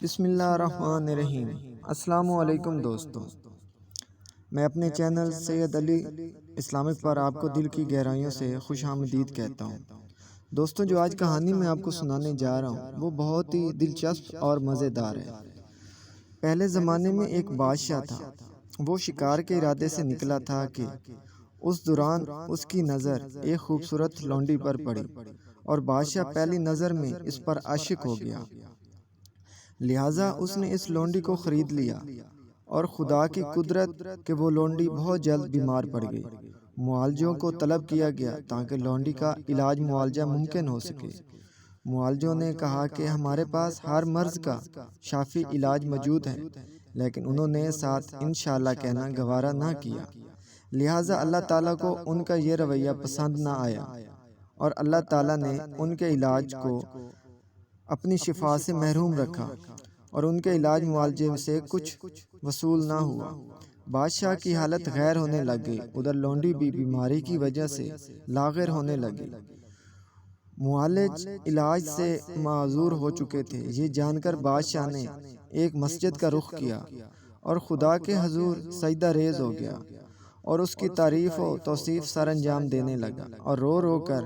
بسم اللہ الرحمن الرحیم۔ السلام علیکم دوستوں، میں اپنے چینل سید علی اسلامک پر آپ کو دل کی گہرائیوں سے خوش آمدید کہتا ہوں۔ دوستوں، جو آج کہانی میں آپ کو سنانے جا رہا ہوں وہ بہت ہی دلچسپ اور مزیدار ہے۔ پہلے زمانے میں ایک بادشاہ تھا۔ وہ شکار کے ارادے سے نکلا تھا کہ اس دوران اس کی نظر ایک خوبصورت لونڈی پر پڑی اور بادشاہ پہلی نظر میں اس پر عاشق ہو گیا۔ لہٰذا اس نے اس لونڈی کو خرید لیا اور خدا کی قدرت کہ وہ لونڈی بہت جلد بیمار پڑ گئی۔ معالجوں کو طلب کیا گیا تاکہ لونڈی کا علاج معالجہ ممکن ہو سکے۔ معالجوں نے کہا کہ ہمارے پاس ہر مرض کا شافی علاج موجود ہے، لیکن انہوں نے ساتھ انشاءاللہ کہنا گوارا نہ کیا۔ لہٰذا اللہ تعالیٰ کو ان کا یہ رویہ پسند نہ آیا اور اللہ تعالیٰ نے ان کے علاج کو اپنی شفا سے محروم رکھا اور ان کے علاج معالجے سے کچھ وصول نہ ہوا۔ بادشاہ کی حالت غیر ہونے لگ گئی، ادھر لونڈی بھی بیماری کی وجہ سے لاغر ہونے لگی۔ معالج علاج سے معذور ہو چکے تھے۔ یہ جان کر بادشاہ نے ایک مسجد کا رخ کیا اور خدا کے حضور سجدہ ریز ہو گیا اور اس کی تعریف و توصیف سر انجام دینے لگا اور رو رو کر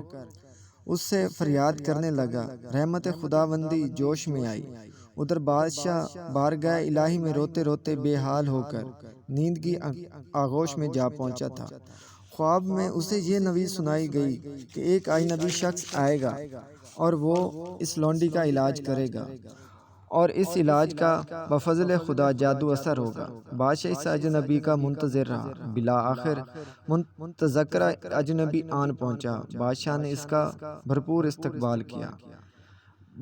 اس سے فریاد کرنے لگا۔ رحمت خداوندی جوش میں آئی۔ ادھر بادشاہ بارگاہ الہی میں روتے روتے بے حال ہو کر نیند کی آغوش میں جا پہنچا تھا۔ خواب میں اسے یہ نوید سنائی گئی کہ ایک اجنبی شخص آئے گا اور وہ اس لونڈی کا علاج کرے گا اور اس علاج کا بفضل خدا جادو اثر ہوگا۔ بادشاہ اس اجنبی کا منتظر رہا۔ بالآخر متذکرہ اجنبی آن پہنچا۔ بادشاہ نے اس کا بھرپور استقبال کیا۔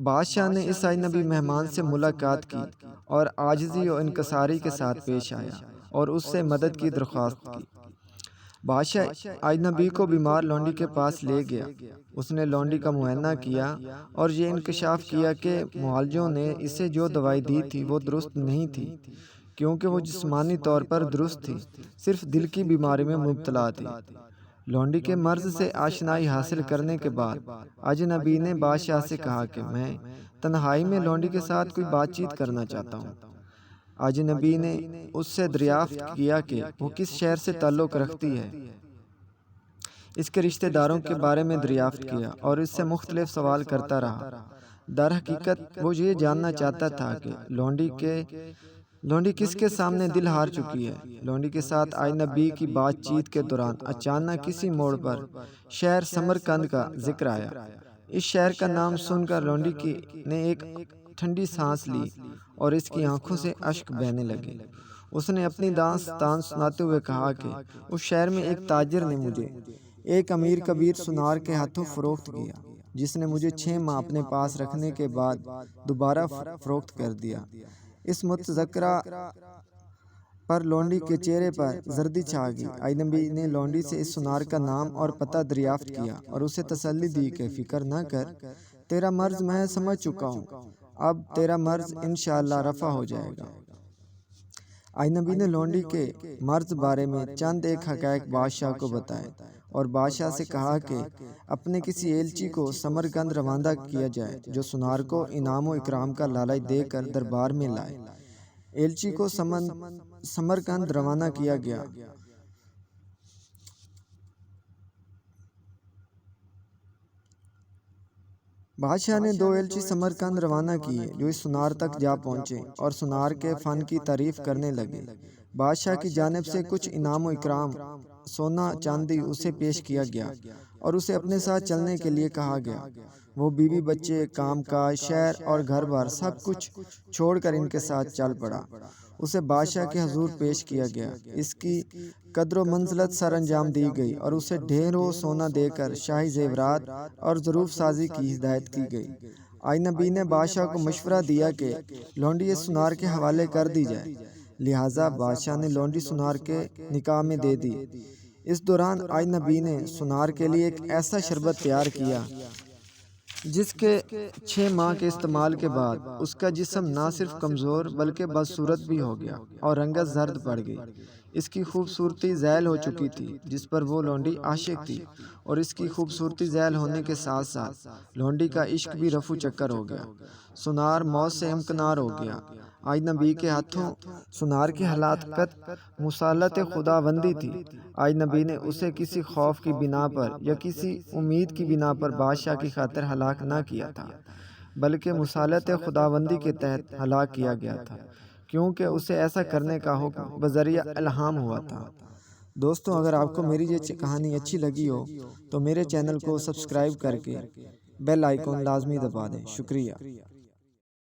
بادشاہ نے اس اجنبی مہمان سے ملاقات کی اور عاجزی و انکساری کے ساتھ پیش آیا اور اس سے مدد کی درخواست کی۔ بادشاہ اجنبی کو بیمار لونڈی کے پاس لے گیا۔ اس نے لونڈی کا معائنہ کیا اور یہ انکشاف کیا کہ معالجوں نے اسے جو دوائی دی تھی وہ درست نہیں تھی، کیونکہ وہ جسمانی طور پر درست تھی، صرف دل کی بیماری میں مبتلا تھی۔ لونڈی کے مرض سے آشنائی حاصل کرنے کے بعد اجنبی نے بادشاہ سے کہا کہ میں تنہائی میں لونڈی کے ساتھ کوئی بات چیت کرنا چاہتا ہوں۔ اجنبی نے اس سے دریافت کیا کہ وہ کس شہر سے تعلق رکھتی ہے، اس کے رشتہ داروں کے بارے میں دریافت کیا اور اس سے مختلف سوال کرتا رہا۔ در حقیقت وہ یہ جاننا چاہتا تھا کہ لونڈی کس کے سامنے دل ہار چکی ہے۔ لونڈی کے ساتھ اجنبی کی بات چیت کے دوران اچانک کسی موڑ پر شہر سمرقند کا ذکر آیا۔ اس شہر کا نام سن کر لونڈی نے ایک ٹھنڈی سانس لی اور اس کی آنکھوں سے اشک بہنے لگے۔ اس نے اپنی داستان سناتے ہوئے کہا کہ اس شہر میں ایک تاجر نے مجھے ایک امیر کبیر سنار کے ہاتھوں فروخت کیا، جس نے مجھے 6 ماہ اپنے پاس رکھنے کے بعد دوبارہ فروخت کر دیا۔ اس متذکرہ پر لونڈی کے چہرے پر زردی چھا گئی۔ اجنبی نے لونڈی سے اس سنار کا نام اور پتہ دریافت کیا اور اسے تسلی دی کہ فکر نہ کر، تیرا مرض میں سمجھ چکا ہوں، اب تیرا مرض انشاءاللہ رفع ہو جائے گا۔ اجنبی نے لونڈی کے مرض بارے میں چند ایک حقائق بادشاہ کو بتائے اور بادشاہ سے کہا کہ اپنے کسی ایلچی کو سمرقند روانہ کیا جائے جو سنار کو انعام و اکرام کا لالچ دے کر دربار میں لائے۔ ایلچی کو سمرقند روانہ کیا گیا۔ بادشاہ نے 2 ایلچی سمرقند روانہ کیے جو اس سنار تک جا پہنچے اور سنار کے فن کی تعریف کرنے لگے۔ بادشاہ کی جانب سے کچھ انعام و اکرام، سونا چاندی اسے پیش کیا گیا اور اسے اپنے ساتھ چلنے کے لیے کہا گیا۔ وہ بیوی بچے، کام کاج، شہر اور گھر بار سب کچھ چھوڑ کر ان کے ساتھ چل پڑا۔ اسے بادشاہ کے حضور پیش کیا گیا، اس کی قدر و منزلت سر انجام دی گئی اور اسے ڈھیروں سونا دے کر شاہی زیورات اور ظروف سازی کی ہدایت کی گئی۔ اجنبی نے بادشاہ کو مشورہ دیا کہ لونڈی اس سنار کے حوالے کر دی جائے۔ لہٰذا بادشاہ نے لونڈی سنار کے نکاح میں دے دی۔ اس دوران اجنبی نے سنار کے لیے ایک ایسا شربت تیار کیا جس کے 6 ماہ کے استعمال کے بعد اس کا جسم نہ صرف کمزور بلکہ بدصورت بھی ہو گیا اور رنگت زرد پڑ گئی۔ اس کی خوبصورتی ذیل ہو چکی تھی جس پر وہ لونڈی عاشق تھی، اور اس کی خوبصورتی ذیل ہونے کے ساتھ ساتھ لونڈی کا عشق بھی رفو چکر ہو گیا۔ سنار موت سے امکنار ہو گیا۔ آج نبی کے ہاتھوں سنار کی ہلاکت مسلط خداوندی تھی۔ آج نبی نے اسے کسی خوف کی بنا پر یا کسی امید کی بنا پر بادشاہ کی خاطر ہلاک نہ کیا تھا، بلکہ مسلط خداوندی کے تحت ہلاک کیا گیا تھا، کیونکہ اسے ایسا کرنے کا حکم بذریعہ الہام ہوا تھا۔ دوستوں، اگر آپ کو میری یہ کہانی اچھی لگی ہو تو میرے چینل کو سبسکرائب کر کے بیل آئیکن لازمی دبا دیں۔ شکریہ۔